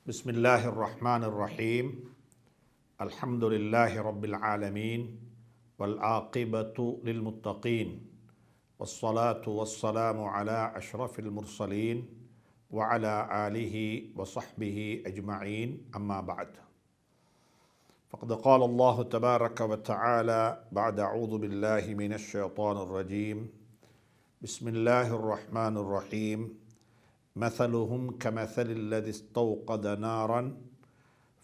بسم الله الرحمن الرحيم الحمد لله رب العالمين والعاقبة للمتقين والصلاة والسلام على أشرف المرسلين وعلى آله وصحبه أجمعين أما بعد فقد قال الله تبارك وتعالى بعد أعوذ بالله من الشيطان الرجيم بسم الله الرحمن الرحيم مثلهم كمثل الذي استوقد نارا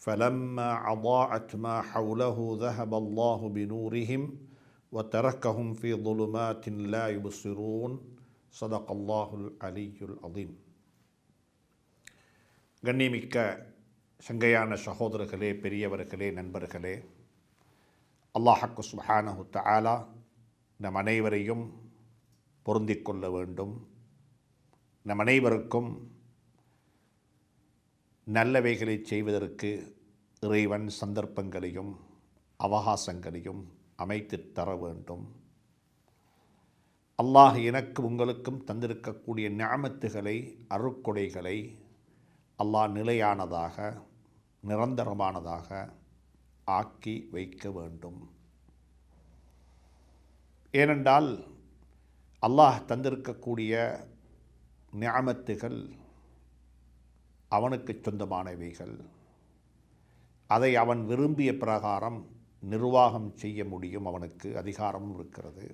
فلما أضاءت ما حوله ذهب الله بنورهم وتركهم في ظلمات لا يبصرون صدق الله العلي العظيم. கண்ணியமிக்க சங்கையான சகோதரர்களே, பெரியவர்களே, நண்பர்களே, அல்லாஹ் சுப்ஹானஹு தஆலா நம் அனைவரையும் பொருந்திக் கொள்ள வேண்டும். நம் அனைவருக்கும் நல்லவைகளை செய்வதற்கு இறைவன் சந்தர்ப்பங்களையும் அவகாசங்களையும் அமைத்து தர வேண்டும். அல்லாஹ் எனக்கு உங்களுக்கும் தந்திருக்கக்கூடிய நிஅமத்துகளை, அருட்கொடைகளை அல்லாஹ் நிலையானதாக, நிரந்தரமானதாக ஆக்கி வைக்க வேண்டும். ஏனென்றால் அல்லாஹ் தந்திருக்கக்கூடிய நிஅமத்துகள் அவனுக்கு சொந்தமானவைகள். அதை அவன் விரும்பிய பிரகாரம் நிர்வாகம் செய்ய முடியும். அவனுக்கு அதிகாரமும் இருக்கிறது.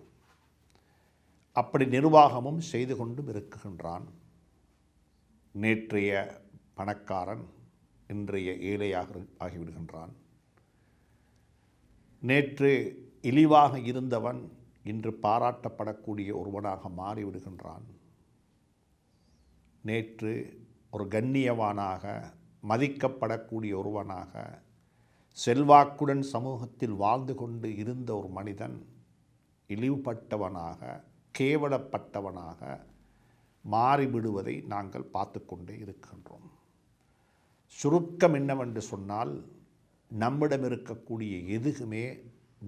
அப்படி நிர்வாகமும் செய்து கொண்டும் இருக்குகின்றான். நேற்றைய பணக்காரன் இன்றைய ஏழையாக ஆகிவிடுகின்றான். நேற்று இழிவாக இருந்தவன் இன்று பாராட்டப்படக்கூடிய ஒருவனாக மாறிவிடுகின்றான். நேற்று ஒரு கண்ணியவானாக மதிக்கப்படக்கூடிய ஒருவனாக செல்வாக்குடன் சமூகத்தில் வாழ்ந்து கொண்டு இருந்த ஒரு மனிதன் இழிவுபட்டவனாக, கேவலப்பட்டவனாக மாறிவிடுவதை நாங்கள் பார்த்து கொண்டே இருக்கின்றோம். சுருக்கம் என்னவென்று சொன்னால், நம்மிடம் இருக்கக்கூடிய எதுவுமே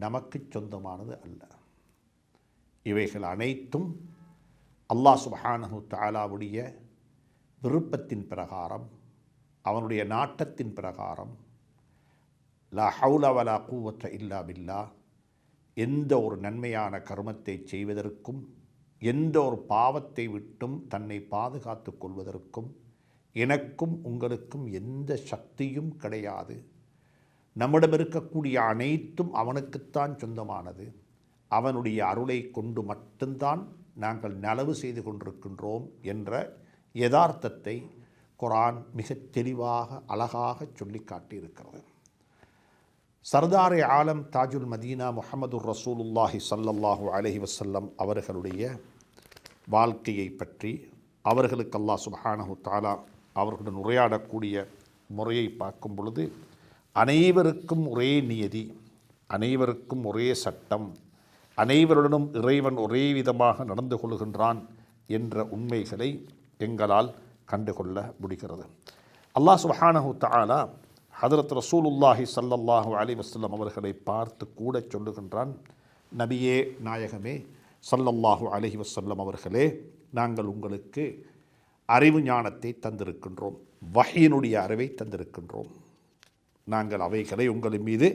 நமக்கு சொந்தமானது அல்ல. இவைகள் அனைத்தும் அல்லாஹ் சுப்ஹானஹு தஆலாவுடைய விருப்பத்தின் பிரகாரம், அவனுடைய நாட்டத்தின் பிரகாரம், லா ஹவுல வலா குவத்த இல்லா பில்லா, எந்த ஒரு நன்மையான கர்மத்தை செய்வதற்கும், எந்த ஒரு பாவத்தை விட்டும் தன்னை பாதுகாத்து கொள்வதற்கும் எனக்கும் உங்களுக்கும் எந்த சக்தியும் கிடையாது. நம்மிடம் இருக்கக்கூடிய அனைத்தும் அவனுக்குத்தான் சொந்தமானது. அவனுடைய அருளை கொண்டு மட்டும்தான் நாங்கள் நலவு செய்து கொண்டிருக்கின்றோம் என்ற யதார்த்தத்தை குர்ஆன் மிக தெளிவாக, அழகாக சொல்லி காட்டியிருக்கிறது. சர்தாரே ஆலம் தாஜுல் மதீனா முஹம்மதுர் ரசூலுல்லாஹி ஸல்லல்லாஹு அலைஹி வஸல்லம் அவர்களுடைய வாழ்க்கையை பற்றி, அவர்களுக்கு அல்லாஹ் சுப்ஹானஹு தஆலா அவர்களுடன் உரையாடக்கூடிய முறையை பார்க்கும் பொழுது, அனைவருக்கும் ஒரே நியதி, அனைவருக்கும் ஒரே சட்டம், அனைவருடனும் இறைவன் ஒரே விதமாக நடந்து கொள்கின்றான் என்ற உண்மைகளை எங்களால் கண்டுகொள்ள முடிகிறது. அல்லாஹ் சுப்ஹானஹு தஆலா ஹதரத் ரசூலுல்லாஹி ஸல்லல்லாஹு அலைஹி வஸல்லம் அவர்களை பார்த்து கூட சொல்லுகின்றான், நபியே நாயகமே ஸல்லல்லாஹு அலைஹி வஸல்லம் அவர்களே, நாங்கள் உங்களுக்கு அறிவு ஞானத்தை தந்திருக்கின்றோம், வஹ்யினுடைய அறிவை தந்திருக்கின்றோம், நாங்கள் அவைகளை உங்களின் மீது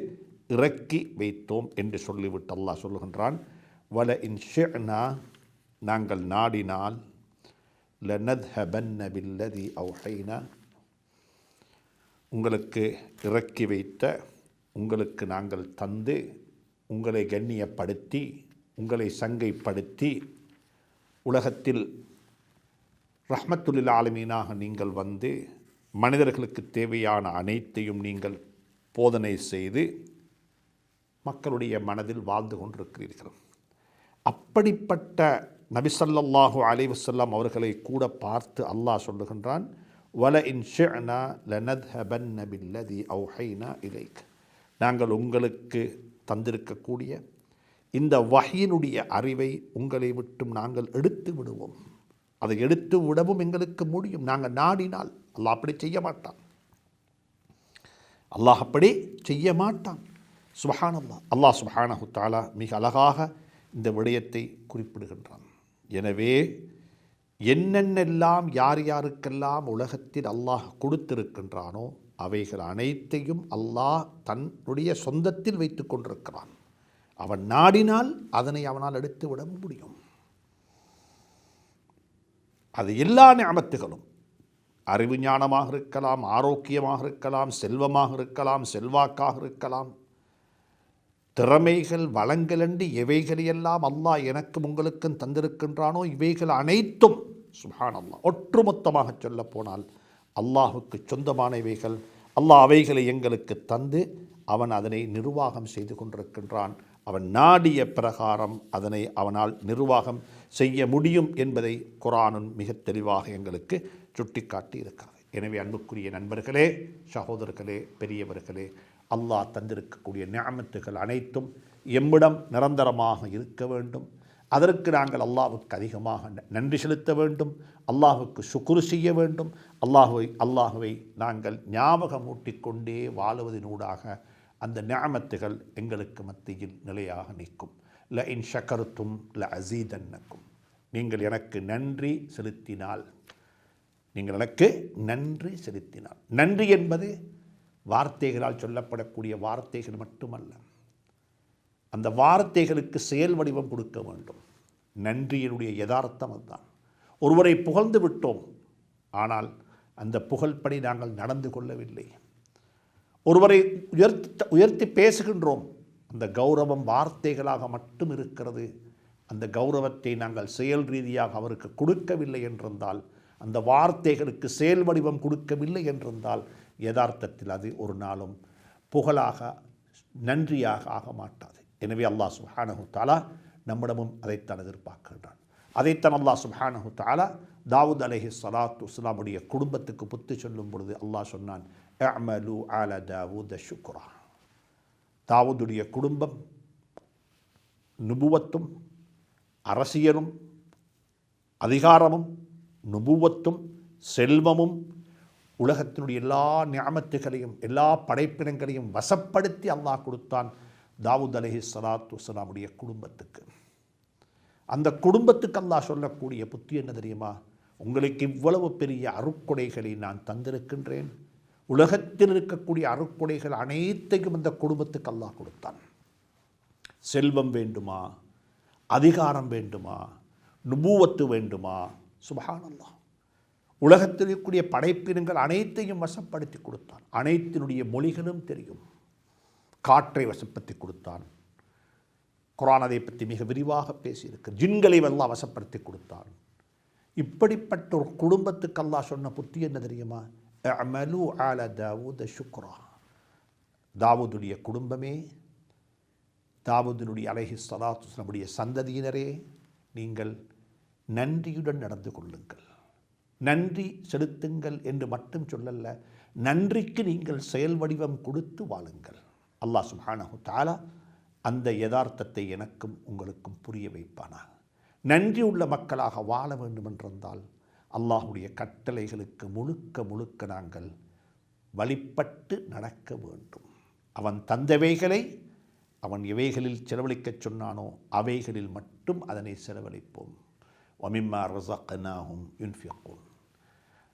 இறக்கி வைத்தோம் என்று சொல்லிவிட்டு அல்லாஹ் சொல்லுகின்றான், வல இன் ஷிஅனா, நாங்கள் நாடினால், லனத்ஹபன்ன பில்லதி அவ்ஹைனா, உங்களுக்கு இறக்கி வைத்த, உங்களுக்கு நாங்கள் தந்து, உங்களை கண்ணியப்படுத்தி, உங்களை சங்கைப்படுத்தி, உலகத்தில் ரஹ்மத்துல் ஆலமீனாக நீங்கள் வந்து மனிதர்களுக்கு தேவையான அனைத்தையும் நீங்கள் போதனை செய்து மக்களுடைய மனதில் வாழ்ந்து கொண்டிருக்கிறீர்கள். அப்படிப்பட்ட நபி ஸல்லல்லாஹு அலைஹி வஸல்லம் அவர்களை கூட பார்த்து அல்லாஹ் சொல்லுகின்றான், வல இன் ஷிஅனா லனத்ஹபன்ன பில்லதி அவ்ஹைனா இலைக், நாங்கள் உங்களுக்கு தந்திருக்கக்கூடிய இந்த வஹ்யினுடைய அறிவை உங்களை விட்டும் நாங்கள் எடுத்து விடுவோம். அதை எடுத்து விடவும் எங்களுக்கு முடியும், நாங்கள் நாடினால். அல்லாஹ் அப்படி செய்ய மாட்டான். அல்லாஹ் அப்படி செய்ய மாட்டான். சுப்ஹானல்லாஹ். அல்லாஹ் சுப்ஹானஹு தஆலா மிக அழகாக இந்த விடயத்தை குறிப்பிடுகின்றான். எனவே என்னென்னெல்லாம் யார் யாருக்கெல்லாம் உலகத்தில் அல்லாஹ் கொடுத்திருக்கின்றானோ அவைகள் அனைத்தையும் அல்லாஹ் தன்னுடைய சொந்தத்தில் வைத்து கொண்டிருக்கிறான். அவன் நாடினால் அதனை அவனால் எடுத்து விட முடியும். அது எல்லா நிஅமத்துகளும் அறிவு ஞானமாக இருக்கலாம், ஆரோக்கியமாக இருக்கலாம், செல்வமாக இருக்கலாம், செல்வாக்காக இருக்கலாம், திறமைகள் வளங்கள் என்று எவைகளையெல்லாம் அல்லாஹ் எனக்கும் உங்களுக்கும் தந்திருக்கின்றானோ இவைகள் அனைத்தும் சுப்ஹானல்லாஹ் ஒட்டுமொத்தமாக சொல்ல போனால் அல்லாஹுக்கு சொந்தமான இவைகள். அல்லாஹ் அவைகளை எங்களுக்கு தந்து அவன் அதனை நிர்வாகம் செய்து கொண்டிருக்கின்றான். அவன் நாடிய பிரகாரம் அதனை அவனால் நிர்வாகம் செய்ய முடியும் என்பதை குர்ஆனும் மிக தெளிவாக எங்களுக்கு சுட்டிக்காட்டி இருக்கிறது. எனவே அன்புக்குரிய நண்பர்களே, சகோதரர்களே, பெரியவர்களே, அல்லாஹ் தந்திருக்கக்கூடிய நிஅமத்துகள் அனைத்தும் எம்மிடம் நிரந்தரமாக இருக்க வேண்டும். அதற்கு நாங்கள் அல்லாஹ்வுக்கு அதிகமாக நன்றி செலுத்த வேண்டும். அல்லாஹ்வுக்கு சுக்ரு செய்ய வேண்டும். அல்லாஹ்வை நாங்கள் ஞாபகமூட்டிக்கொண்டே வாழுவதனூடாக அந்த நிஅமத்துகள் எங்களுக்கு மத்தியில் நிலையாக நிற்கும். ல இன் ஷக்கர்தும் ல அஸீதன்னக்கும். நீங்கள் எனக்கு நன்றி செலுத்தினால், நன்றி என்பது வார்த்தைகளால் சொல்லப்படக்கூடிய வார்த்தைகள் மட்டுமல்ல, அந்த வார்த்தைகளுக்கு செயல் வடிவம் கொடுக்க வேண்டும். நன்றியினுடைய யதார்த்தம் அதுதான். ஒருவரை புகழ்ந்து விட்டோம், ஆனால் அந்த புகழ்படி நாங்கள் நடந்து கொள்ளவில்லை. ஒருவரை உயர்த்தி பேசுகின்றோம், அந்த கௌரவம் வார்த்தைகளாக மட்டும் இருக்கிறது. அந்த கௌரவத்தை நாங்கள் செயல் ரீதியாக அவருக்கு கொடுக்கவில்லை என்றிருந்தால், அந்த வார்த்தைகளுக்கு செயல் வடிவம் கொடுக்கவில்லை என்றிருந்தால், யதார்த்தத்தில் அது ஒரு நாளும் புகழாக நன்றியாக ஆக மாட்டாது. எனவே அல்லாஹ் சுப்ஹானஹு தஆலா நம்மிடமும் அதைத்தான் எதிர்பார்க்கின்றான். அதைத்தான் அல்லாஹ் சுப்ஹானஹு தஆலா தாவூத் அலைஹிஸ்ஸலாத்து வஸ்ஸலாமுடைய குடும்பத்துக்கு புத்தி சொல்லும் பொழுது அல்லாஹ் சொன்னான், அஅமலு அலா தாவூத ஷுக்ரா. தாவூதுடைய குடும்பம் நுபுவத்தும் அரசியலும் அதிகாரமும் நுபுவத்தும் செல்வமும் உலகத்தினுடைய எல்லா நிஅமத்துகளையும் எல்லா படைப்பினங்களையும் வசப்படுத்தி அல்லாஹ் கொடுத்தான் தாவூத் அலைஹிஸ்ஸலாத்து வஸ்ஸலாமுடைய குடும்பத்துக்கு. அந்த குடும்பத்துக்கு அல்லாஹ் சொல்லக்கூடிய புத்தி என்ன தெரியுமா? உங்களுக்கு இவ்வளவு பெரிய அருட்கொடைகளை நான் தந்திருக்கின்றேன். உலகத்தில் இருக்கக்கூடிய அருட்கொடைகள் அனைத்தையும் அந்த குடும்பத்துக்கு அல்லாஹ் கொடுத்தான். செல்வம் வேண்டுமா, அதிகாரம் வேண்டுமா, நுபுவத்து வேண்டுமா, சுப்ஹானல்லாஹ், உலகத்தில் இருக்கக்கூடிய படைப்பினங்கள் அனைத்தையும் வசப்படுத்தி கொடுத்தான். அனைத்தினுடைய மொழிகளும் தெரியும். காற்றை வசப்படுத்தி கொடுத்தான். குர்ஆன் அதை பற்றி மிக விரிவாக பேசியிருக்கு. ஜின்களை எல்லாம் வசப்படுத்தி கொடுத்தான். இப்படிப்பட்ட ஒரு குடும்பத்துக்கு அல்லாஹ் சொன்ன புத்தி என்ன தெரியுமா? அஅமலு அலா தாவூத ஷுக்ரா. தாவூதுடைய குடும்பமே, தாவூதுடைய அலைஹிஸ்ஸலாத்து வஸ்ஸலாமுடைய சந்ததியினரே, நீங்கள் நன்றியுடன் நடந்து கொள்ளுங்கள். நன்றி செலுத்துங்கள் என்று மட்டும் சொல்லல்ல, நன்றிக்கு நீங்கள் செயல் வடிவம் கொடுத்து வாழுங்கள். அல்லாஹ் சுப்ஹானஹு தஆலா அந்த யதார்த்தத்தை எனக்கும் உங்களுக்கும் புரிய வைப்பானாக. நன்றி உள்ள மக்களாக வாழ வேண்டுமென்றிருந்தால் அல்லாஹுடைய கட்டளைகளுக்கு முழுக்க முழுக்க நாங்கள் வழிபட்டு நடக்க வேண்டும். அவன் தந்தவைகளை அவன் எவைகளில் செலவழிக்கச் சொன்னானோ அவைகளில் மட்டும் அதனை செலவழிப்போம். வமிம்மா ரஸக்னாஹும் யுன்ஃபிகூன்.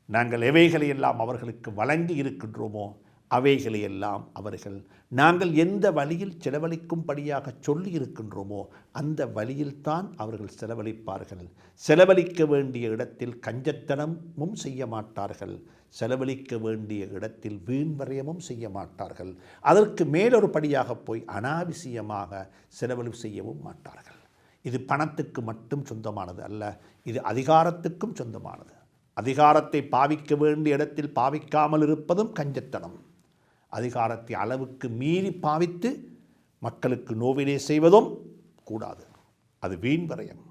நாங்கள் எவைகளையெல்லாம் அவர்களுக்கு வழங்கி இருக்கின்றோமோ அவைகளையெல்லாம் அவர்கள் நாங்கள் எந்த வழியில் செலவழிக்கும்படியாக சொல்லி இருக்கின்றோமோ அந்த வழியில்தான் அவர்கள் செலவழிப்பார்கள். செலவழிக்க வேண்டிய இடத்தில் கஞ்சத்தனமும் செய்ய மாட்டார்கள். செலவழிக்க வேண்டிய இடத்தில் வீண்வரையமும் செய்ய மாட்டார்கள். அதற்கு மேலொரு படியாக போய் அனாவசியமாக செலவழிவு செய்யவும் மாட்டார்கள். இது பணத்துக்கு மட்டும் சொந்தமானது அல்ல, இது அதிகாரத்துக்கும் சொந்தமானது. அதிகாரத்தை பாவிக்க வேண்டிய இடத்தில் பாவிக்காமல் இருப்பதும் கஞ்சத்தனம். அதிகாரத்தை அளவுக்கு மீறி பாவித்து மக்களுக்கு நோவினை செய்வதும் கூடாது. அது வீண் விரயம்.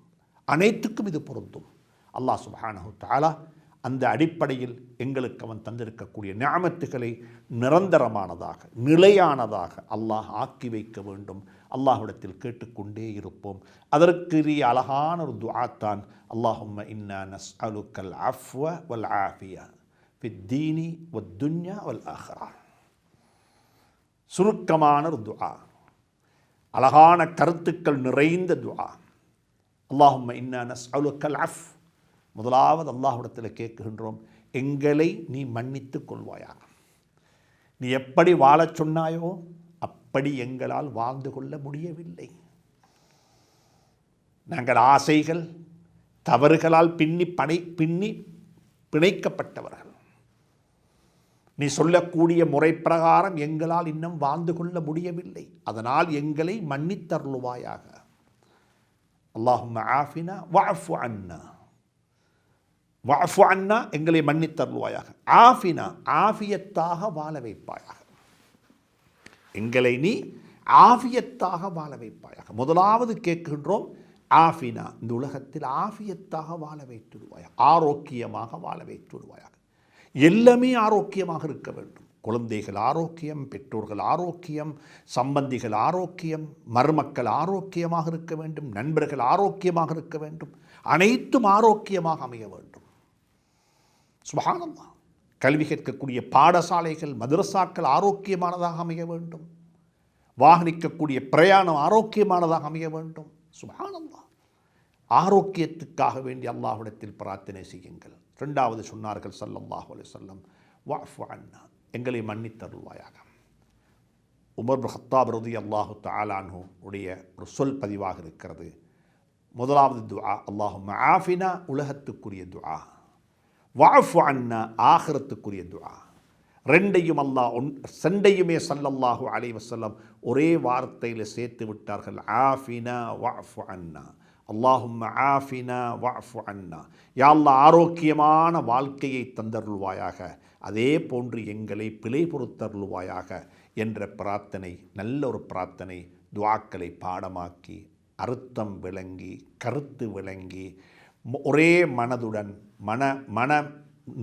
அனைத்துக்கும் இது பொருந்தும். அல்லாஹ் சுப்ஹானஹு தஆலா அந்த அடிப்படையில் எங்களுக்கு அவன் தந்திருக்கக்கூடிய நிஅமத்துகளை நிரந்தரமானதாக நிலையானதாக அல்லாஹ் ஆக்கி வைக்க வேண்டும். அல்லாஹ்விடத்தில் கேட்டுக்கொண்டே இருப்போம். அதற்குரிய அழகான ஒரு துஆத்தான் அல்லாஹும்ம இன்னா நஸ்அலுக்கல் அஃப்வ வல் ஆஃபியா ஃபித் தீனி வத் துன்யா வல் ஆஹிரா. சுருக்கமான ஒரு துஆ, அழகான கருத்துக்கள் நிறைந்த துஆ. அல்லாஹும்ம இன்னா நஸ்அலுக்கல் அஃப், முதலாவது அல்லாஹ்விடத்தில் கேட்கின்றோம், எங்களை நீ மன்னித்துக் கொள்வாயாக. நீ எப்படி வாழச் சொன்னாயோ அப்படி எங்களால் வாழ்ந்து கொள்ள முடியவில்லை. நாங்கள் ஆசைகள் தவறுகளால் பின்னி பிணைக்கப்பட்டவர்கள். நீ சொல்லக்கூடிய முறை பிரகாரம் எங்களால் இன்னும் வாழ்ந்து கொள்ள முடியவில்லை. அதனால் எங்களை மன்னித்தருளுவாயாக. அல்லாஹும்ம ஆஃபினா வஅஃபு அன்னா, வஅஃபு அன்னா எங்களை மன்னித்தருளுவாயாக. ஆஃபினா ஆஃபியத்தாக வாழ வைப்பாயாக. எங்களை நீ ஆஃபியத்தாக வாழ வைப்பாயாக. முதலாவது கேட்கின்றோம், ஆஃபினா, இந்த உலகத்தில் ஆஃபியத்தாக வாழ வைத்துடுவாயாக, ஆரோக்கியமாக வாழ வைத்துடுவாயாக. எல்லாமே ஆரோக்கியமாக இருக்க வேண்டும். குழந்தைகள் ஆரோக்கியம், பெற்றோர்கள் ஆரோக்கியம், சம்பந்திகள் ஆரோக்கியம், மருமக்கள் ஆரோக்கியமாக இருக்க வேண்டும், நண்பர்கள் ஆரோக்கியமாக இருக்க வேண்டும், அனைத்தும் ஆரோக்கியமாக அமைய வேண்டும். சுப்ஹானல்லாஹ். கல்வி கற்கக்கூடிய பாடசாலைகள், மதரசாக்கள் ஆரோக்கியமானதாக அமைய வேண்டும். வாகனிக்கக்கூடிய பிரயாணம் ஆரோக்கியமானதாக அமைய வேண்டும். சுப்ஹானல்லாஹ். ஆரோக்கியத்துக்காக வேண்டி அல்லாஹ்விடத்தில் பிரார்த்தனை செய்யுங்கள். இரண்டாவது சொன்னார்கள் ஸல்லல்லாஹு அலைஹி வஸல்லம், வஅஃபு அன்னா, எங்களை மன்னித்தருள்வாயாக. உமர் இப்னு கத்தாப் ரலியல்லாஹு தஆலா அன்ஹு உடைய ஒரு சொல் பதிவாக இருக்கிறது. முதலாவது துஆ அல்லாஹும்ம ஆஃபினா, உலகத்துக்குரிய துஆ, வஅஃபு அன்னா, ஆகிரத்துக்குரிய துஆ. ரெண்டையும் செண்டையுமே ஸல்லல்லாஹு அலைஹி வஸல்லம் ஒரே வார்த்தையில் சேர்த்து விட்டார்கள். ஆஃபினா வஅஃபு அன்னா, அல்லாஹும்ம ஆஃபினா வஅஃபு அன்னா, யா அல்லாஹ் ஆரோக்கியமான வாழ்க்கையை தந்தருள்வாயாக, அதே போன்று எங்களை பிழை பொறுத்தருள்வாயாக என்ற பிரார்த்தனை, நல்ல ஒரு பிரார்த்தனை. துஆக்களை பாடமாக்கி, அர்த்தம் விளங்கி, கருத்து விளங்கி, ஒரே மனதுடன் மன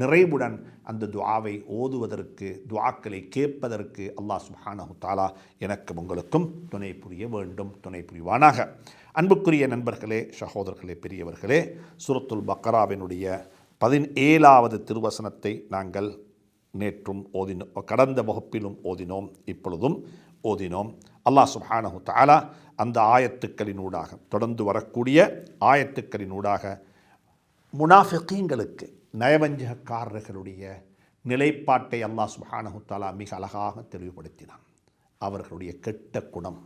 நிறைவுடன் அந்த துஆவை ஓதுவதற்கு, துஆக்களை கேட்பதற்கு அல்லாஹ் சுப்ஹானஹு தஆலா எனக்கும் உங்களுக்கும் துணை புரிய வேண்டும், துணை புரிவானாக. அன்புக்குரிய நண்பர்களே, சகோதரர்களே, பெரியவர்களே, சூரத்துல் பக்ராவினுடைய 17வது திருவசனத்தை நாங்கள் நேற்றும் ஓதினோம், கடந்த வகுப்பிலும் ஓதினோம், இப்பொழுதும் ஓதினோம். அல்லாஹ் சுப்ஹானஹு தஆலா அந்த ஆயத்துக்களினூடாக, தொடர்ந்து வரக்கூடிய ஆயத்துக்களினூடாக முனாஃபிகீன்களுக்கு, நயவஞ்சகக்காரர்களுடைய நிலைப்பாட்டை அல்லாஹ் சுப்ஹானஹு தஆலா மிக அழகாக தெளிவுபடுத்தினான். அவர்களுடைய கெட்ட குணம்,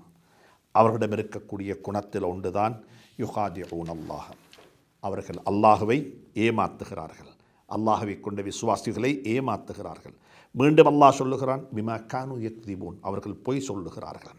அவர்களிடம் இருக்கக்கூடிய குணத்தில் ஒன்றுதான் யுகாதிஊன் அல்லாஹ், அவர்கள் அல்லாஹுவை ஏமாத்துகிறார்கள், அல்லாஹுவை கொண்ட விசுவாசிகளை ஏமாத்துகிறார்கள். மீண்டும் அல்லாஹ் சொல்லுகிறான், பிமா கானு யக்திபூன், அவர்கள் பொய் சொல்லுகிறார்கள்,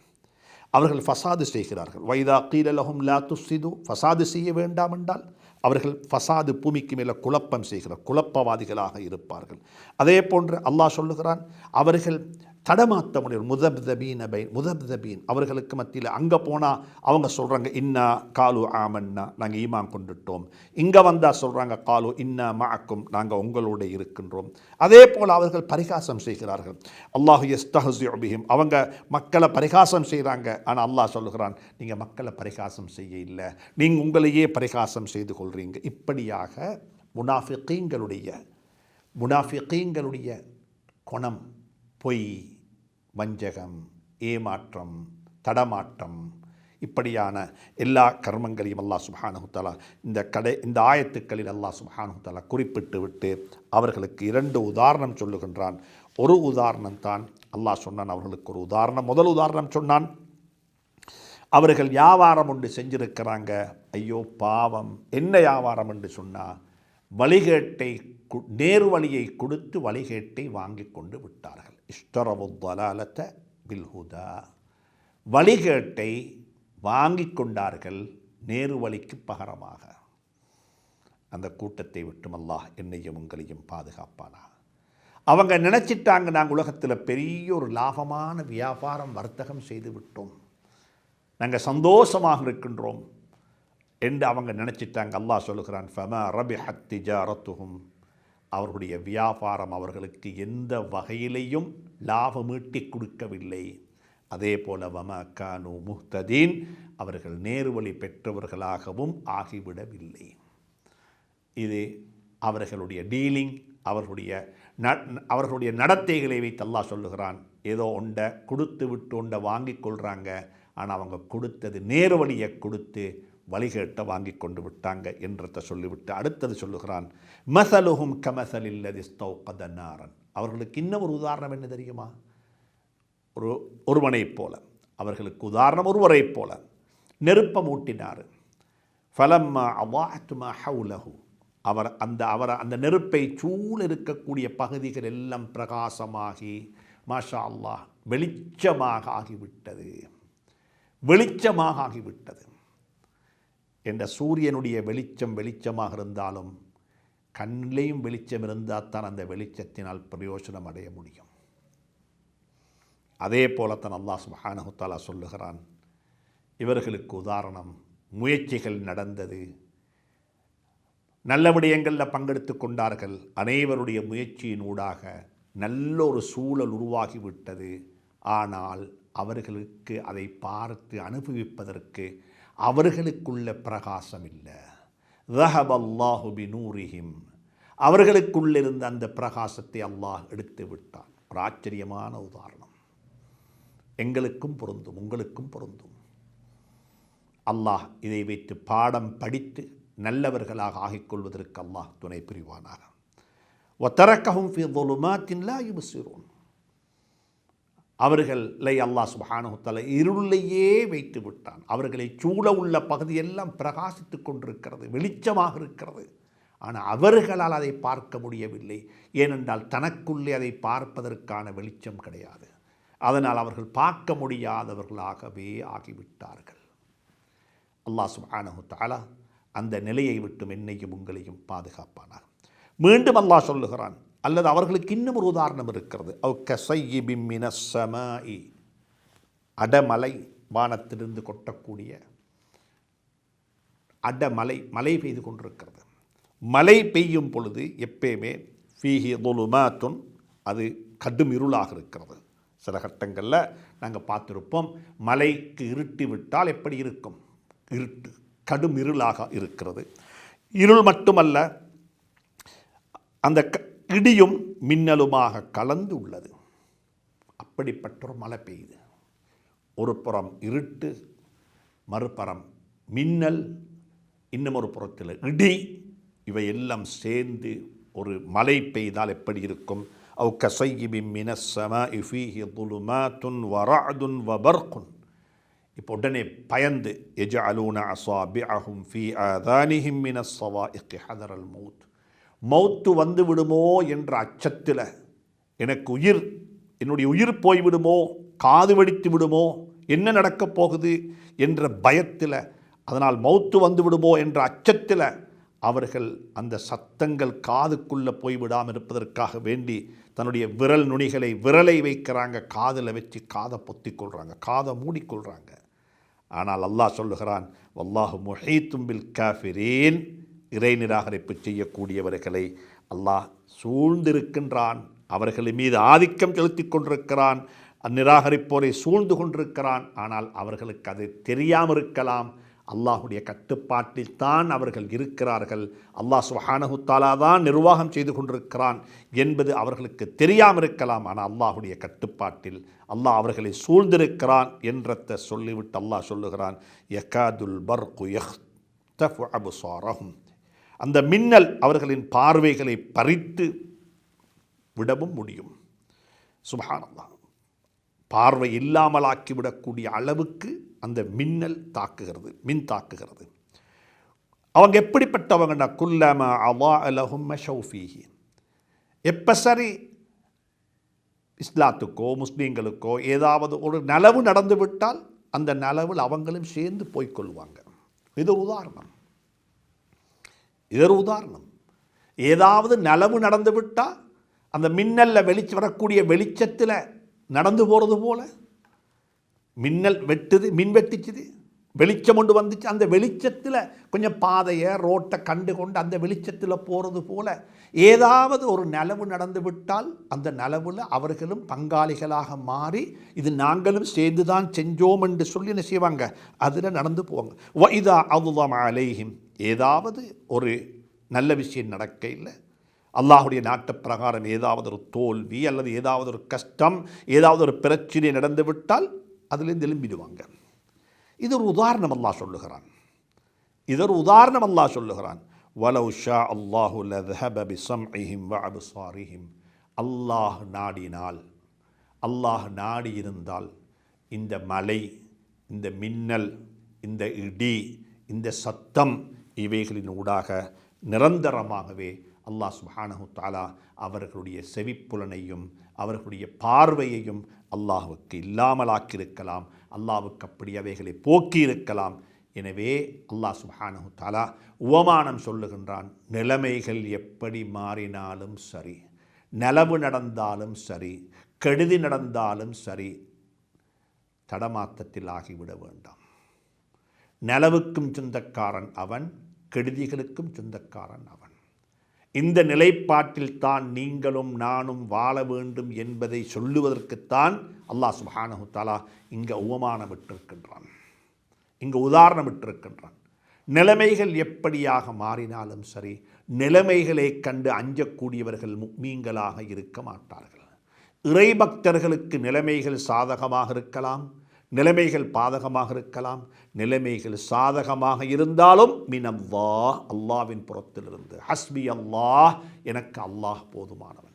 அவர்கள் ஃபசாது செய்கிறார்கள். வைதா கீல லஹும் லா துஃப்ஸிது, ஃபசாது செய்ய வேண்டாம் என்றால் அவர்கள் ஃபசாது, பூமிக்கு மேலே குழப்பம் செய்கிற குழப்பவாதிகளாக இருப்பார்கள். அதே போன்று அல்லாஹ் சொல்லுகிறான், அவர்கள் தடமாத்த முடியும், முதப்தபீன், அவர்களுக்கு மத்தியில் அங்கே போனால் அவங்க சொல்கிறாங்க இன்னா காலு ஆமன்னா, நாங்கள் ஈமான் கொண்டுட்டோம். இங்கே வந்தால் சொல்கிறாங்க காலு இன்னா மஅக்கும், நாங்கள் உங்களோட இருக்கின்றோம். அதே போல் அவர்கள் பரிகாசம் செய்கிறார்கள். அல்லாஹு யஸ்தஹ்ஸிஉ பிஹிம், அவங்க மக்களை பரிகாசம் செய்கிறாங்க. ஆனால் அல்லாஹ் சொல்லுகிறான், நீங்கள் மக்களை பரிகாசம் செய்ய இல்லை, நீங்கள் உங்களையே பரிகாசம் செய்து கொள்கிறீங்க. இப்படியாக முனாஃபிகீன்களுடைய குணம் பொய், வஞ்சகம், ஏமாற்றம், தடமாட்டம், இப்படியான எல்லா கர்மங்களையும் அல்லாஹ் சுப்ஹானஹு தஆலா இந்த ஆயத்துக்களில் அல்லாஹ் சுப்ஹானஹு தஆலா குறிப்பிட்டு விட்டு அவர்களுக்கு 2 உதாரணம் சொல்லுகின்றான். ஒரு உதாரணம் தான் அல்லாஹ் சொன்னான், அவர்களுக்கு ஒரு உதாரணம். முதல் உதாரணம் சொன்னான், அவர்கள் வியாபாரம் ஒன்று செஞ்சிருக்கிறாங்க, ஐயோ பாவம். என்ன வியாபாரம் என்று சொன்னால், வழிகேட்டை, நேரு வழியை கொடுத்து வழிகேட்டை வாங்கி கொண்டு விட்டார்கள். இஷ்டரவுத்தலாலத்த பில்ஹுதா, வழிகேட்டை வாங்கி கொண்டார்கள் நேரு வழிக்கு பகரமாக. அந்த கூட்டத்தை விட்டும் அல்லாஹ் என்னையும் உங்களையும் பாதுகாப்பானா. அவங்க நினச்சிட்டாங்க, நாங்கள் உலகத்தில் பெரிய ஒரு லாபமான வியாபாரம், வர்த்தகம் செய்து விட்டோம், நாங்கள் சந்தோஷமாக இருக்கின்றோம் என்று அவங்க நினச்சிட்டாங்க. அல்லாஹ் சொல்லுகிறான், ஃபமா ரபிஹத் திஜாரத்துஹும், அவர்களுடைய வியாபாரம் அவர்களுக்கு எந்த வகையிலையும் லாபமீட்டி கொடுக்கவில்லை. அதே போல வமா கானு முஹ்ததீன், அவர்கள் நேர்வழி பெற்றவர்களாகவும் ஆகிவிடவில்லை. இது அவர்களுடைய டீலிங், அவர்களுடைய நடத்தைகளை வைத்து அல்லாஹ் சொல்லுகிறான். ஏதோ கொடுத்து விட்டு வாங்கி கொள்கிறாங்க, ஆனால் அவங்க கொடுத்தது நேர்வழியை கொடுத்து வழிகேட்ட வாங்கி கொண்டு விட்டாங்க என்றதை சொல்லிவிட்டு அடுத்தது சொல்லுகிறான், மசலுஹும் கமசலில்லதி இஸ்தௌகத நாரன். அவர்களுக்கு இன்னும் ஒரு உதாரணம் என்ன தெரியுமா? ஒருவனைப் போல, அவர்களுக்கு உதாரணம் ஒருவரைப் போல நெருப்பை மூட்டினார். ஃபலம்மா அவாஅத் மா ஹவுலஹு, அந்த நெருப்பை சூழ இருக்கக்கூடிய பகுதிகள் எல்லாம் பிரகாசமாகி மாஷா அல்லாஹ் வெளிச்சமாக ஆகிவிட்டது. என்ற சூரியனுடைய வெளிச்சமாக இருந்தாலும் கண்ணிலேயும் வெளிச்சம் இருந்தால் தான் அந்த வெளிச்சத்தினால் பிரயோஜனம் அடைய முடியும். அதே போலத்தான் அல்லாஹ் சுப்ஹானஹு வ தஆலா சொல்லுகிறான், இவர்களுக்கு உதாரணம் முயற்சிகள் நடந்தது, நல்ல விடயங்களில் பங்கெடுத்து கொண்டார்கள், அனைவருடைய முயற்சியின் ஊடாக நல்ல ஒரு சூழல் உருவாகிவிட்டது. ஆனால் அவர்களுக்கு அதை பார்த்து அனுபவிப்பதற்கு அவர்களுக்குள்ள பிரகாசம் இல்லை. ரஹபல்லாஹு பினூரிஹிம், அவர்களுக்குள்ளிருந்த அந்த பிரகாசத்தை அல்லாஹ் எடுத்து விட்டான். ஒரு ஆச்சரியமான உதாரணம், எங்களுக்கும் பொருந்தும், உங்களுக்கும் பொருந்தும். அல்லாஹ் இதை வைத்து பாடம் படித்து நல்லவர்களாக ஆகிக்கொள்வதற்கு அல்லாஹ் துணை புரிவானாக. வதரக்கஹும் ஃபீ ظுலுமாத்தின் லா யுப்சிரூன், அவர்களை அல்லாஹ் சுப்ஹானஹு வ தஆலா இருளையே வைத்து விட்டான். அவர்களை சூழ உள்ள பகுதியெல்லாம் பிரகாசித்து கொண்டிருக்கிறது, வெளிச்சமாக இருக்கிறது. ஆனால் அவர்களால் அதை பார்க்க முடியவில்லை. ஏனென்றால் தனக்குள்ளே அதை பார்ப்பதற்கான வெளிச்சம் கிடையாது. அதனால் அவர்கள் பார்க்க முடியாதவர்களாகவே ஆகிவிட்டார்கள். அல்லாஹ் சுப்ஹானஹு வ தஆலா அந்த நிலையை விட்டு என்னையும் உங்களையும் பாதுகாப்பானாக. மீண்டும் அல்லாஹ் சொல்லுகிறான், அல்லது அவர்களுக்கு இன்னும் ஒரு உதாரணம் இருக்கிறது. அவ் கஸய்யிபின் மினஸ் ஸமாஇ, அடமலை, வானத்திலிருந்து கொட்டக்கூடிய அடமலை, மழை பெய்து கொண்டிருக்கிறது. மழை பெய்யும் பொழுது எப்பயுமே ஃபீஹி ظுலுமாத்துன், அது கடும் இருளாக இருக்கிறது. சில கட்டங்களில் நாங்கள் பார்த்துருப்போம், மலைக்கு இருட்டி விட்டால் எப்படி இருக்கும்? இருட்டு, கடும் இருளாக இருக்கிறது. இருள் மட்டுமல்ல, அந்த இடியும் மின்னலுமாக கலந்து உள்ளது. அப்படிப்பட்ட ஒரு மழை பெய்யுது. ஒரு புறம் இருட்டு, மறுபுறம் மின்னல், இன்னும் ஒரு புறத்தில் இடி. இவையெல்லாம் சேர்ந்து ஒரு மழை பெய்தால் எப்படி இருக்கும்? அவ் கஸய்யிபின் மினஸ் ஸமாஇ ஃபீஹி ظுலுமாத்துன் வ ரஅதுன் வ பர்குன். இப்போ உடனே பயந்து, யஜஅலூன அஸாபிஅஹும் ஃபீ ஆதானிஹிம் மினஸ் ஸவாஇகி ஹதரல் மௌத், மௌத்து வந்து விடுமோ என்ற அச்சத்தில், என்னுடைய உயிர் போய்விடுமோ, காது வெடித்து விடுமோ, என்ன நடக்கப் போகுது என்ற பயத்தில், அதனால் மௌத்து வந்து விடுமோ என்ற அச்சத்தில் அவர்கள் அந்த சத்தங்கள் காதுக்குள்ளே போய்விடாமல் இருப்பதற்காக வேண்டி தன்னுடைய விரலை வைக்கிறாங்க, காதில் வச்சு காதை பொத்திக்கொள்கிறாங்க, காதை மூடிக்கொள்கிறாங்க. ஆனால் அல்லாஹ் சொல்லுகிறான், வல்லாஹு முஹீத்தும் பில் காஃபிரீன், இறை நிராகரிப்பு செய்யக்கூடியவர்களை அல்லாஹ் சூழ்ந்திருக்கின்றான், அவர்கள் மீது ஆதிக்கம் செலுத்தி கொண்டிருக்கிறான், நிராகரிப்போரை சூழ்ந்து கொண்டிருக்கிறான். ஆனால் அவர்களுக்கு அது தெரியாமல் இருக்கலாம். அல்லாஹுடைய கட்டுப்பாட்டில் தான் அவர்கள் இருக்கிறார்கள், அல்லாஹ் சுப்ஹானஹு வ தஆலா தான் நிர்வாகம் செய்து கொண்டிருக்கிறான் என்பது அவர்களுக்கு தெரியாமல் இருக்கலாம். ஆனால் அல்லாஹுடைய கட்டுப்பாட்டில் அல்லாஹ் அவர்களை சூழ்ந்திருக்கிறான் என்றதை சொல்லிவிட்டு அல்லாஹ் சொல்லுகிறான், யகாதுல் பர்கு யஹ்தஃபு அப்சாரஹும், அந்த மின்னல் அவர்களின் பார்வைகளை பறித்து விடவும் முடியும். சுப்ஹானல்லாஹ், பார்வை இல்லாமலாக்கிவிடக்கூடிய அளவுக்கு அந்த மின்னல் தாக்குகிறது, மின் தாக்குகிறது. அவங்க எப்படிப்பட்டவங்கன்னா, குல்லமா அவாஅ லஹும் மஷௌ ஃபீஹி, எப்போ சரி இஸ்லாத்துக்கோ முஸ்லீம்களுக்கோ ஏதாவது ஒரு நலவு நடந்து விட்டால் அந்த நலவில் அவங்களும் சேர்ந்து போய்க்கொள்வாங்க. இது ஒரு உதாரணம். ஏதாவது நலவு நடந்து விட்டால் அந்த மின்னலில் வரக்கூடிய வெளிச்சத்தில் நடந்து போகிறது போல, மின்னல் வெட்டுது, மின் வெட்டிச்சுது, வெளிச்சம் கொண்டு வந்துச்சு, அந்த வெளிச்சத்தில் கொஞ்சம் பாதையை ரோட்டை கண்டு கொண்டு அந்த வெளிச்சத்தில் போகிறது போல ஏதாவது ஒரு நலவு நடந்து விட்டால் அந்த நலவில் அவர்களும் பங்காளிகளாக மாறி இது நாங்களும் சேர்ந்து தான் செஞ்சோம் என்று சொல்லி என்ன செய்வாங்க, அதில் நடந்து போவாங்க. வைதா அல்லாஹ் அலைஹிம், ஏதாவது ஒரு நல்ல விஷயம் நடக்க இல்லை, அல்லாஹுடைய நாட்டு பிரகாரம் ஏதாவது ஒரு தோல்வி அல்லது ஏதாவது ஒரு கஷ்டம், ஏதாவது ஒரு பிரச்சனை நடந்து விட்டால் அதிலிருந்து எழும்பிடுவாங்க. இது ஒரு உதாரணம் அல்லாஹ் சொல்லுகிறான். இதொரு உதாரணம் அல்லாஹ் சொல்லுகிறான். வலவ் ஷா அல்லாஹு லذஹப பிஸம்இஹிம் வஅப்சாரிஹிம். அல்லாஹ் நாடினால், அல்லாஹ் நாடி இருந்தால் இந்த மலை, இந்த மின்னல், இந்த இடி, இந்த சத்தம் இவைகளின் ஊடாக நிரந்தரமாகவே அல்லாஹ் சுப்ஹானஹு தஆலா அவர்களுடைய செவிப்புலனையும் அவர்களுடைய பார்வையையும் அல்லாஹ்வுக்கு இல்லாமலாக்கியிருக்கலாம். அல்லாஹ்வுக்கு அப்படி அவைகளை போக்கியிருக்கலாம். எனவே அல்லாஹ் சுப்ஹானஹு தஆலா உவமானம் சொல்லுகின்றான். நிலைமைகள் எப்படி மாறினாலும் சரி, நலவு நடந்தாலும் சரி, கெடுதி நடந்தாலும் சரி, தடமாத்தத்தில் ஆகிவிட வேண்டாம். நலவுக்கும் சொந்தக்காரன் அவன், கெடுதிகளுக்கும் சொந்தக்காரன் அவன். இந்த நிலைப்பாட்டில் தான் நீங்களும் நானும் வாழ வேண்டும் என்பதை சொல்லுவதற்குத்தான் அல்லாஹ் சுப்ஹானஹு தஆலா இங்கே உவமானம் விட்டிருக்கின்றான், இங்கு உதாரணம் விட்டிருக்கின்றான். நிலைமைகள் எப்படியாக மாறினாலும் சரி, நிலைமைகளை கண்டு அஞ்சக்கூடியவர்கள் முஃமின்களாக இருக்க மாட்டார்கள். இறைபக்தர்களுக்கு நிலைமைகள் சாதகமாக இருக்கலாம், நிலைமைகள் பாதகமாக இருக்கலாம். நிலைமைகள் சாதகமாக இருந்தாலும் மினல்லாஹ், அல்லாஹ்வின் புறத்திலிருந்து, ஹஸ்பி அல்லாஹ், எனக்கு அல்லாஹ் போதுமானவன்.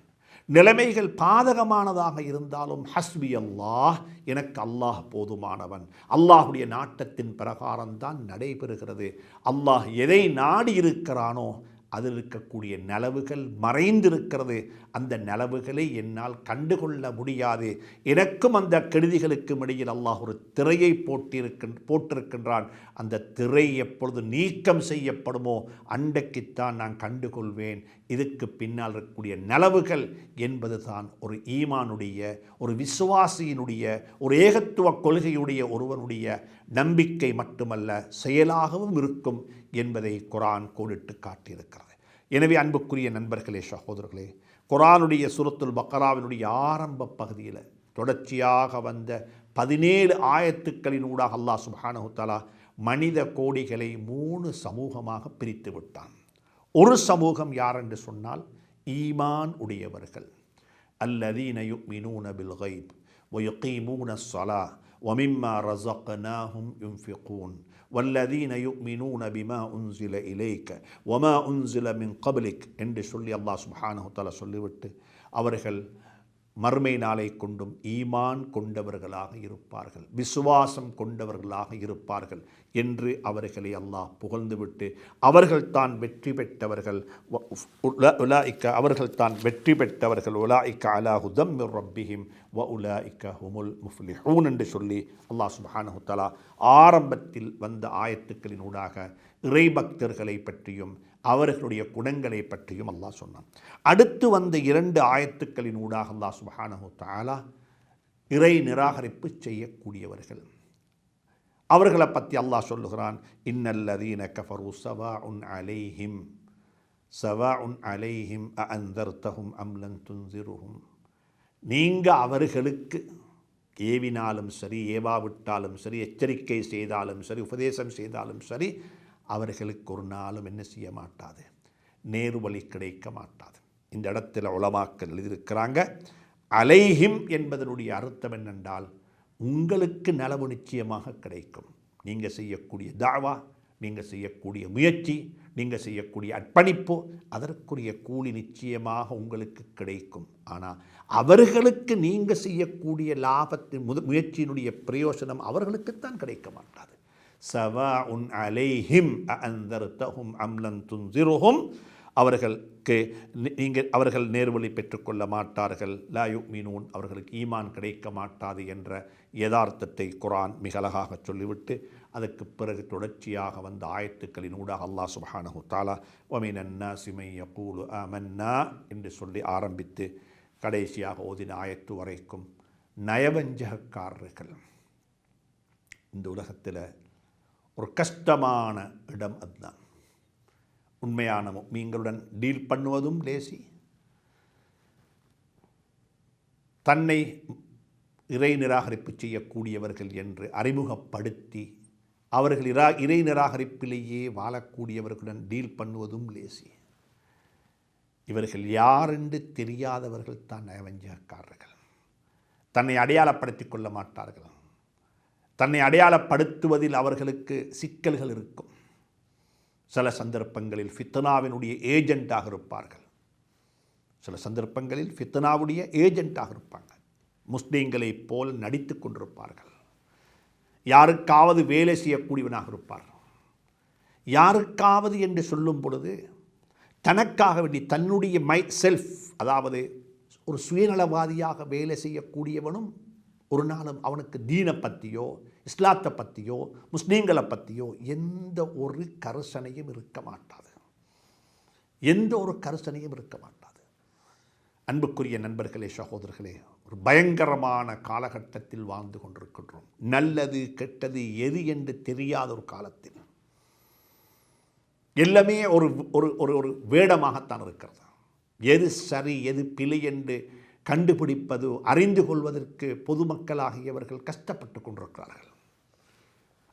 நிலைமைகள் பாதகமானதாக இருந்தாலும் ஹஸ்பி அல்லாஹ், எனக்கு அல்லாஹ் போதுமானவன். அல்லாஹுடைய நாட்டத்தின் பிரகாரம்தான் நடைபெறுகிறது. அல்லாஹ் எதை நாடி இருக்கிறானோ அதில் இருக்கக்கூடிய நலவுகள் மறைந்திருக்கிறது. அந்த நலவுகளை என்னால் கண்டுகொள்ள முடியாது. எனக்கும் அந்த கெடுதிகளுக்கும் இடையில் அல்லாஹ் ஒரு திரையை போட்டிருக்கின்றான். அந்த திரை எப்பொழுது நீக்கம் செய்யப்படுமோ அன்றைக்குத்தான் நான் கண்டுகொள்வேன். இதுக்கு பின்னால் இருக்கக்கூடிய நலவுகள் என்பது தான் ஒரு ஈமானுடைய, ஒரு விசுவாசியினுடைய, ஒரு ஏகத்துவ கொள்கையுடைய ஒருவனுடைய நம்பிக்கை மட்டுமல்ல, செயலாகவும் இருக்கும் என்பதை குர்ஆன் கோடிட்டு காட்டியிருக்கிறது. எனவே அன்புக்குரிய நண்பர்களே, சகோதரர்களே, குர்ஆனுடைய சூரத்துல் பக்ராவினுடைய ஆரம்ப பகுதியில் தொடர்ச்சியாக வந்த 17 ஆயத்துக்களினூடாக அல்லாஹ் சுப்ஹானஹு தஆலா மனித கோடிகளை 3 சமூகமாக பிரித்து விட்டான். ஒரு சமூகம் யார் என்று சொன்னால் ஈமான் உடையவர்கள். அல்லதீன யுமினூன பில் கைப் வயுகீமூன ஸ்ஸலாஹ் வமிம்மா ரஸக்னாஹும் யுன்ஃபிகூன் வல்லதீன யுமினூன பிமா உன்ஸில இலைக வமா உன்ஸில மின் கப்லிக் என்று சொல்லி அல்லாஹ் சுப்ஹானஹு தஆலா சொல்லிவிட்டு அவர்கள் மறுமை நாளை கொண்டும் ஈமான் கொண்டவர்களாக இருப்பார்கள், விசுவாசம் கொண்டவர்களாக இருப்பார்கள் என்று அவர்களை அல்லாஹ் புகழ்ந்துவிட்டு அவர்கள் தான் வெற்றி பெற்றவர்கள், அவர்கள் தான் வெற்றி பெற்றவர்கள், உலாஇக்க அலா ஹுதம் மிர் ரப்பிஹிம் வ உலாஇக்க ஹுமுல் முஃப்லிஹூன் என்று சொல்லி அல்லாஹ் சுப்ஹானஹு தஆலா ஆரம்பத்தில் வந்த ஆயத்துக்களினூடாக இறைபக்தர்களை பற்றியும் அவர்களுடைய குணங்களை பற்றியும் அல்லாஹ் சொன்னான். அடுத்து வந்த 2 ஆயத்துக்களின் ஊடாக அல்லாஹ் சுப்ஹானஹு தஆலா இறை நிராகரிப்பு செய்யக்கூடியவர்கள் அவர்களை பற்றி அல்லாஹ் சொல்லுகிறான். இன்னல்லதீன கஃபரு ஸவாஉன் அலைஹிம் அஅன்தர்தஹும் அம் லன் துன்சிருஹும். நீங்கள் அவர்களுக்கு ஏவினாலும் சரி, ஏவாவிட்டாலும் சரி, எச்சரிக்கை செய்தாலும் சரி, உபதேசம் செய்தாலும் சரி, அவர்களுக்கு ஒரு நாளும் என்ன செய்ய மாட்டாது, நேர்வழி கிடைக்க மாட்டாது. இந்த இடத்துல உலமாக்கள் எழுதியிருக்கிறாங்க, அலைஹிம் என்பதனுடைய அர்த்தம் என்னென்றால் உங்களுக்கு நலவு நிச்சயமாக கிடைக்கும். நீங்கள் செய்யக்கூடிய தாவா, நீங்கள் செய்யக்கூடிய முயற்சி, நீங்கள் செய்யக்கூடிய அர்ப்பணிப்பு, அதற்குரிய கூலி நிச்சயமாக உங்களுக்கு கிடைக்கும். ஆனால் அவர்களுக்கு நீங்கள் செய்யக்கூடிய லாபத்தின் முயற்சியினுடைய பிரயோசனம் அவர்களுக்குத்தான் கிடைக்க மாட்டாது. சவாஉன் அலைஹிம் அஅன்தர்தஹும் அம் லன் துன்சிருஹும். அவர்கள் நேர்வழி பெற்றுக்கொள்ள மாட்டார்கள். லா யுமினூன், அவர்களுக்கு ஈமான் கிடைக்க மாட்டாது என்ற யதார்த்தத்தை குர்ஆன் மிக அழகாக சொல்லிவிட்டு அதற்கு பிறகு தொடர்ச்சியாக வந்த ஆயத்துக்களின் ஊடாக அல்லாஹ் சுப்ஹானஹு தஆலா வமினன் நாஸி மை யகூலு ஆமன்னா என்று சொல்லி ஆரம்பித்து கடைசியாக ஓதின ஆயத்து வரைக்கும் நயவஞ்சகக்காரர்கள். இந்த உலகத்தில் ஒரு கஷ்டமான இடம் அதுதான். உண்மையான முஃமின்களுடன் டீல் பண்ணுவதும் லேசி, தன்னை இறை நிராகரிப்பு செய்யக்கூடியவர்கள் என்று அறிமுகப்படுத்தி அவர்கள் இறை நிராகரிப்பிலேயே வாழக்கூடியவர்களுடன் டீல் பண்ணுவதும் லேசி. இவர்கள் யார் என்று தெரியாதவர்கள் தான் நயவஞ்சகக்காரர்கள். தன்னை அடையாளப்படுத்தி கொள்ள மாட்டார்கள். தன்னை அடையாளப்படுத்துவதில் அவர்களுக்கு சிக்கல்கள் இருக்கும். சில சந்தர்ப்பங்களில் ஃபித்னாவினுடைய ஏஜெண்டாக இருப்பார்கள். சில சந்தர்ப்பங்களில் ஃபித்னாவுடைய ஏஜெண்டாக இருப்பாங்க. முஸ்லீம்களைப் போல் நடித்து கொண்டிருப்பார்கள். யாருக்காவது வேலை செய்யக்கூடியவனாக இருப்பார். யாருக்காவது என்று சொல்லும் பொழுது தனக்காக வேண்டி தன்னுடைய செல்ஃப், அதாவது ஒரு சுயநலவாதியாக வேலை செய்யக்கூடியவனும் ஒரு நாளும் அவனுக்கு தீனை பற்றியோ இஸ்லாத்தை பற்றியோ முஸ்லீம்களை பற்றியோ எந்த ஒரு கரிசனையும் இருக்க மாட்டாது. எந்த ஒரு கரிசனையும் இருக்க மாட்டாது. அன்புக்குரிய நண்பர்களே, சகோதரர்களே, ஒரு பயங்கரமான காலகட்டத்தில் வாழ்ந்து கொண்டிருக்கின்றோம். நல்லது கெட்டது எது என்று தெரியாத ஒரு காலத்தில் எல்லாமே ஒரு ஒரு ஒரு வேடமாகத்தான் இருக்கிறது. எது சரி எது பிழை என்று கண்டுபிடிப்பது அறிந்து கொள்வதற்கு பொதுமக்களாகியவர்கள் கஷ்டப்பட்டு கொண்டிருக்கிறார்கள்.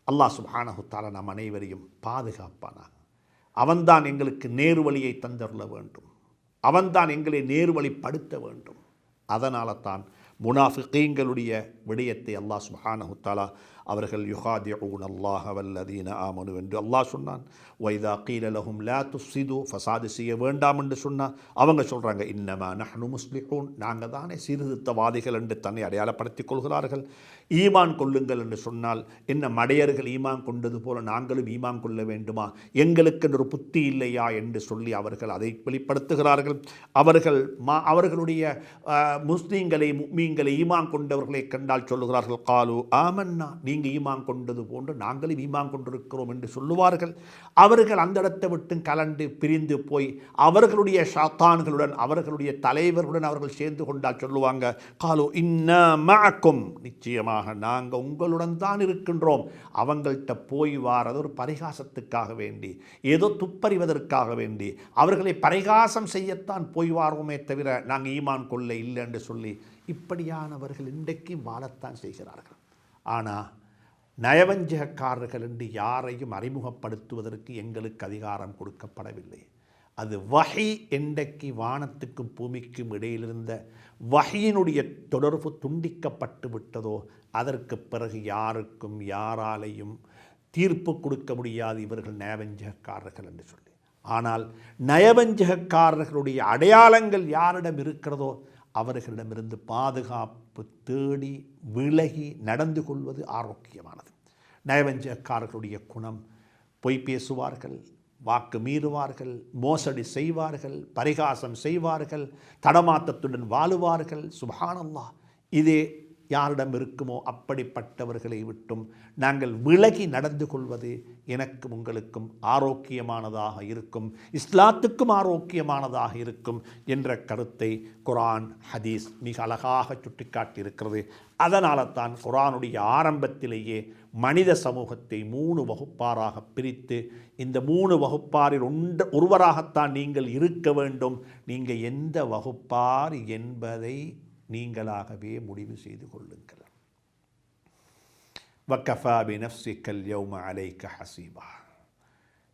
அல்லாஹ் சுப்ஹானஹு தஆலா நம் அனைவரையும் பாதுகாப்பானாக. அவன்தான் எங்களுக்கு நேர்வழியை தந்தருள வேண்டும். அவன்தான் எங்களை நேர்வழிப்படுத்த வேண்டும். அதனால தான் முனாஃபிகீன்களுடைய விடயத்தை அல்லாஹ் சுப்ஹானஹு தஆலா அவர்கள் யுஹாதிஊன அல்லாஹ வல்லதீன ஆமனு என்று அல்லாஹ் சொன்னான். வைதா கீல லஹும் லா துஃப்ஸிது, ஃபசாது செய்ய வேண்டாம் என்று சொன்னால் அவங்க சொல்கிறாங்க இன்னமா நஹ்னு முஸ்லிஹூன், நாங்கள் தானே சீர்திருத்தவாதிகள் என்று தன்னை அடையாளப்படுத்திக் கொள்கிறார்கள். ஈமான் கொள்ளுங்கள் என்று சொன்னால் என்ன மடையர்கள் ஈமான் கொண்டது போல நாங்களும் ஈமான் கொள்ள வேண்டுமா, எங்களுக்கு ஒரு புத்தி இல்லையா என்று சொல்லி அவர்கள் அதை வெளிப்படுத்துகிறார்கள். அவர்களுடைய முஸ்லீம்களை முஃமின்களை ஈமான் கொண்டவர்களை கண்டால் சொல்லுகிறார்கள் காலு ஆமன்னா, நீங்கள் ஈமான் கொண்டது போன்று நாங்களும் ஈமான் கொண்டிருக்கிறோம் என்று சொல்லுவார்கள். அவர்கள் அந்த இடத்தை விட்டு கலண்டு பிரிந்து போய் அவர்களுடைய ஷாத்தான்களுடன் அவர்களுடைய தலைவர்களுடன் அவர்கள் சேர்ந்து கொண்டால் சொல்லுவாங்க காலு இன்னா மஅக்கும், நிச்சயமாக நாங்கள் உங்களுடன் தான் இருக்கின்றோம். அவங்கள்ட்ட போய் வாரது ஒரு பரிகாசத்துக்காக வேண்டி, ஏதோ துப்பறிவதற்காக வேண்டி, அவர்களை பரிகாசம் செய்யத்தான் போய் வாரோமே தவிர நாங்கள் ஈமான் கொள்ள இல்லை என்று சொல்லி இப்படியானவர்கள் இன்றைக்கு வாழத்தான் செய்கிறார்கள். ஆனால் நயவஞ்சகக்காரர்கள் என்று யாரையும் அறிமுகப்படுத்துவதற்கு எங்களுக்கு அதிகாரம் கொடுக்கப்படவில்லை. அது வஹி என்றைக்கு வானத்துக்கும் பூமிக்கும் இடையிலிருந்த வஹியினுடைய தொடர்பு துண்டிக்கப்பட்டு விட்டதோ அதற்கு பிறகு யாருக்கும் யாராலையும் தீர்ப்பு கொடுக்க முடியாது இவர்கள் நயவஞ்சகக்காரர்கள் என்று சொல்லி. ஆனால் நயவஞ்சகக்காரர்களுடைய அடையாளங்கள் யாரிடம் இருக்கிறதோ அவர்களிடமிருந்து பாதுகாப்பு தேடி விலகி நடந்து கொள்வது ஆரோக்கியமானது. நயவஞ்சகக்காரர்களுடைய குணம் பொய் பேசுவார்கள், வாக்கு மீறுவார்கள், மோசடி செய்வார்கள், பரிகாசம் செய்வார்கள், தடமாத்தத்துடன் வாழுவார்கள். சுப்ஹானல்லாஹ், இதே யாரிடம் இருக்குமோ அப்படிப்பட்டவர்களை விட்டும் நாங்கள் விலகி நடந்து கொள்வது எனக்கும் உங்களுக்கும் ஆரோக்கியமானதாக இருக்கும், இஸ்லாத்துக்கும் ஆரோக்கியமானதாக இருக்கும் என்ற கருத்தை குர்ஆன் ஹதீஸ் மிக அழகாக சுட்டிக்காட்டியிருக்கிறது. அதனால தான் குர்ஆனுடைய ஆரம்பத்திலேயே மனித சமூகத்தை 3 வகுப்பாராக பிரித்து இந்த 3 வகுப்பாரில் ஒருவராகத்தான் நீங்கள் இருக்க வேண்டும், நீங்கள் எந்த வகுப்பார் என்பதை நீங்களாகவே முடிவு செய்து கொள்ளுங்கள். வக்கஃபா பினஃப்ஸிகல் யௌம அலைக ஹஸீபா,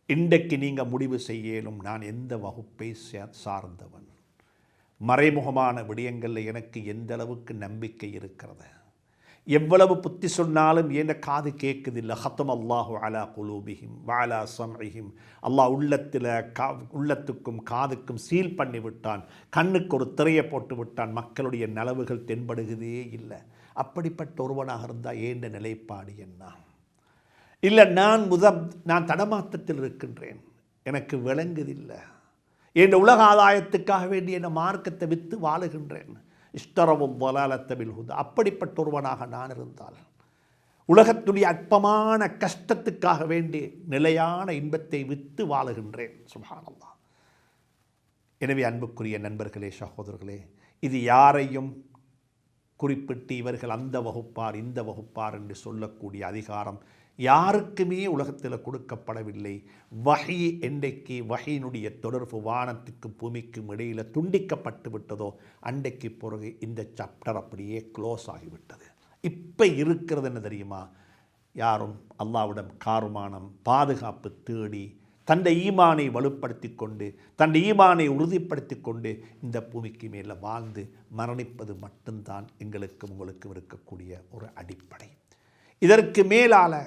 இன்றைக்கு நீங்கள் முடிவு செய்யலும் நான் எந்த வகுப்பை சார்ந்தவன், மறைமுகமான விடயங்களில் எனக்கு எந்த அளவுக்கு நம்பிக்கை இருக்கிறது, எவ்வளவு புத்தி சொன்னாலும் ஏன காது கேட்குதில்லை. ஹத்தம் அல்லாஹு அலா குலூபிஹிம் வஅலா சம்இஹிம், அல்லாஹ் உள்ளத்துக்கும் காதுக்கும் சீல் பண்ணி விட்டான், கண்ணுக்கு ஒரு திரையை போட்டு விட்டான், மக்களுடைய நலவுகள் தென்படுகிறதே இல்லை. அப்படிப்பட்ட ஒருவனாக இருந்தால் ஏண்ட நிலைப்பாடு என்ன? இல்லை நான் தடமாற்றத்தில் இருக்கின்றேன், எனக்கு விளங்குதில்லை, என் உலக ஆதாயத்துக்காக வேண்டி என் மார்க்கத்தை விற்று வாழுகின்றேன், இஷ்டரவும் வலாலத்தபில் ஹுதா, அப்படிப்பட்ட ஒருவனாக நான் இருந்தால் உலகத்துடைய அற்பமான கஷ்டத்துக்காக வேண்டி நிலையான இன்பத்தை விற்று வாழுகின்றேன். சுப்ஹானல்லாஹ். எனவே அன்புக்குரிய நண்பர்களே, சகோதரர்களே, இது யாரையும் குறிப்பிட்டு இவர்கள் அந்த வகுப்பார் இந்த வகுப்பார் என்று சொல்லக்கூடிய அதிகாரம் யாருக்குமே உலகத்தில் கொடுக்கப்படவில்லை. வஹி என்றைக்கு வஹியினுடைய தொடர்பு வானத்துக்கும் பூமிக்கும் இடையில் துண்டிக்கப்பட்டு விட்டதோ அன்றைக்கு பிறகு இந்த சாப்டர் அப்படியே க்ளோஸ் ஆகிவிட்டது. இப்போ இருக்கிறது என்ன தெரியுமா? யாரும் அல்லாஹ்விடம் காருமானம் பாதுகாப்பு தேடி தன்னை ஈமானை வலுப்படுத்தி கொண்டு தன்னை ஈமானை உறுதிப்படுத்தி கொண்டு இந்த பூமிக்கு மேலே வாழ்ந்து மரணிப்பது மட்டும்தான் எங்களுக்கும் உங்களுக்கும் இருக்கக்கூடிய ஒரு அடிப்படை. இதற்கு மேலால்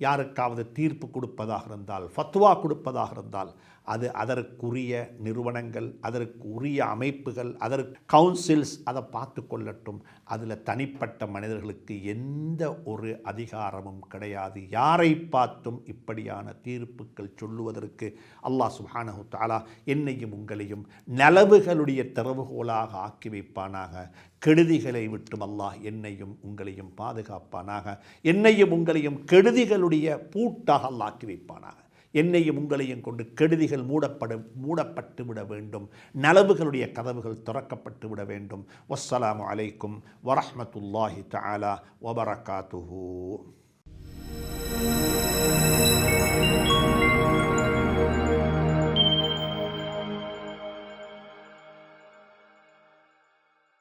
யாருக்காவது தீர்ப்பு கொடுப்பதாக இருந்தால், ஃபத்வா கொடுப்பதாக இருந்தால், அது அதற்குரிய நிறுவனங்கள், அதற்குரிய அமைப்புகள், அதற்கு கவுன்சில்ஸ் அதை பார்த்து கொள்ளட்டும். அதில் தனிப்பட்ட மனிதர்களுக்கு எந்த ஒரு அதிகாரமும் கிடையாது. யாரை பார்த்தும் இப்படியான தீர்ப்புகள் சொல்லுவதற்கு அல்லாஹ் சுப்ஹானஹு தஆலா என்னையும் உங்களையும் நலவுகளுடைய திறவுகோலாக ஆக்கி வைப்பானாக. கெடுதிகளை விட்டும் அல்லாஹ் என்னையும் உங்களையும் பாதுகாப்பானாக. என்னையும் உங்களையும் கெடுதிகளுடைய பூட்டாக அல்லாஹ் ஆக்கி வைப்பானாக. என்னையும் உங்களையும் கொண்டு கெடுதிகள் மூடப்பட்டு விட வேண்டும். நலவுகளுடைய கதவுகள் திறக்கப்பட்டு விட வேண்டும். வஸ்ஸலாமு அலைக்கும் வரஹ்மத்துல்லாஹி தஆலா வபரகாத்துஹு.